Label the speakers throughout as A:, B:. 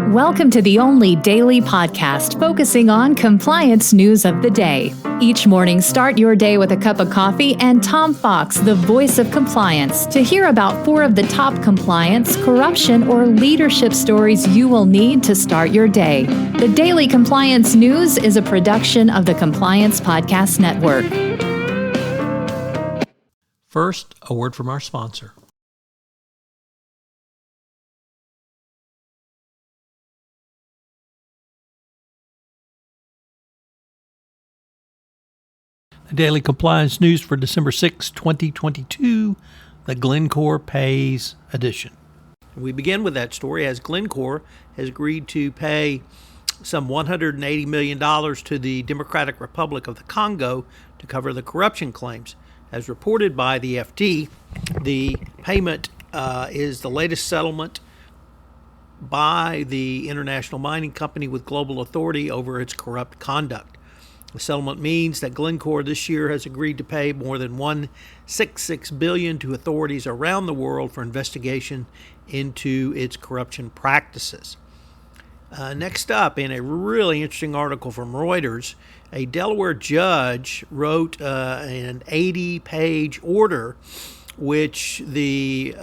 A: Welcome to the only daily podcast focusing on compliance news of the day. Each morning, start your day with a cup of coffee and Tom Fox, the voice of compliance, to hear about 4 of the top compliance, corruption, or leadership stories you will need to start your day. The Daily Compliance News is a production of the Compliance Podcast Network.
B: First, a word from our sponsor. The Daily Compliance News for December 6, 2022, the Glencore Pays edition. We begin with that story as Glencore has agreed to pay some $180 million to the Democratic Republic of the Congo to cover the corruption claims. As reported by the FT, the payment is the latest settlement by the international mining company with global authority over its corrupt conduct. The settlement means that Glencore this year has agreed to pay more than $166 billion to authorities around the world for investigation into its corruption practices. Next up, in a really interesting article from Reuters, a Delaware judge wrote an 80-page order, which the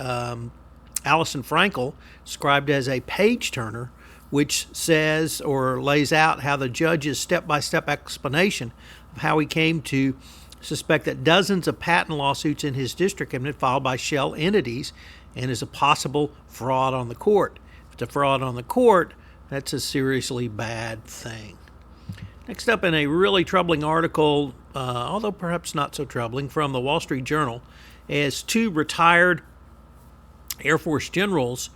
B: Alison Frankel described as a page-turner, which says or lays out how the judge's step-by-step explanation of how he came to suspect that dozens of patent lawsuits in his district have been filed by shell entities and is a possible fraud on the court. If it's a fraud on the court, that's a seriously bad thing. Next up, in a really troubling article, although perhaps not so troubling, from the Wall Street Journal, as 2 retired Air Force generals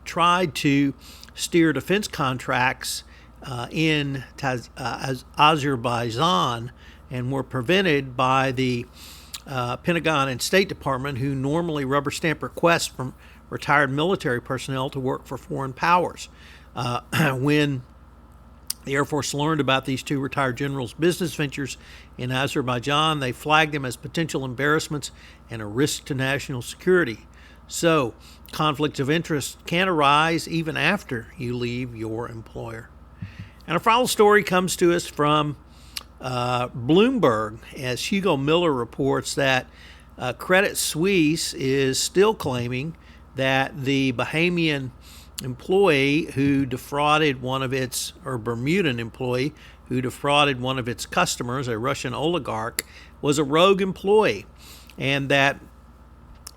B: tried to steer defense contracts in Azerbaijan and were prevented by the Pentagon and State Department, who normally rubber stamp requests from retired military personnel to work for foreign powers. When the Air Force learned about these 2 retired generals' business ventures in Azerbaijan, they flagged them as potential embarrassments and a risk to national security. So, conflicts of interest can arise even after you leave your employer. And our final story comes to us from Bloomberg, as Hugo Miller reports that Credit Suisse is still claiming that the Bahamian employee who defrauded one of its, or Bermudan employee who defrauded one of its customers, a Russian oligarch, was a rogue employee, and that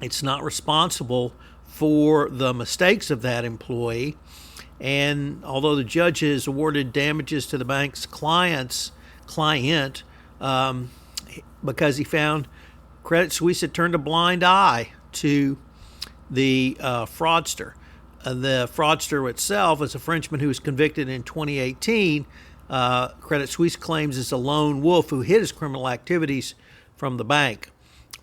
B: it's not responsible for the mistakes of that employee. And although the judge has awarded damages to the bank's client, because he found Credit Suisse had turned a blind eye to the fraudster. The fraudster itself is a Frenchman who was convicted in 2018. Credit Suisse claims is a lone wolf who hid his criminal activities from the bank.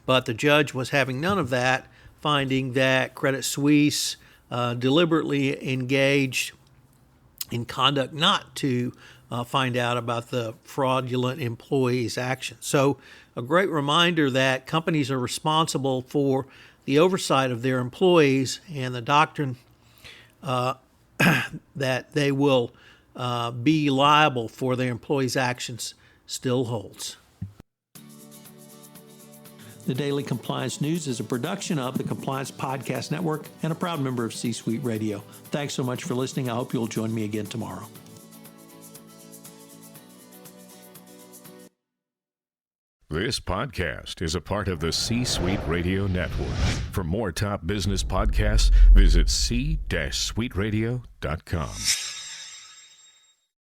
B: But the judge was having none of that, finding that Credit Suisse deliberately engaged in conduct not to find out about the fraudulent employee's actions. So a great reminder that companies are responsible for the oversight of their employees, and the doctrine that they will be liable for their employees' actions still holds. The Daily Compliance News is a production of the Compliance Podcast Network and a proud member of C-Suite Radio. Thanks so much for listening. I hope you'll join me again tomorrow.
C: This podcast is a part of the C-Suite Radio Network. For more top business podcasts, visit c-suiteradio.com.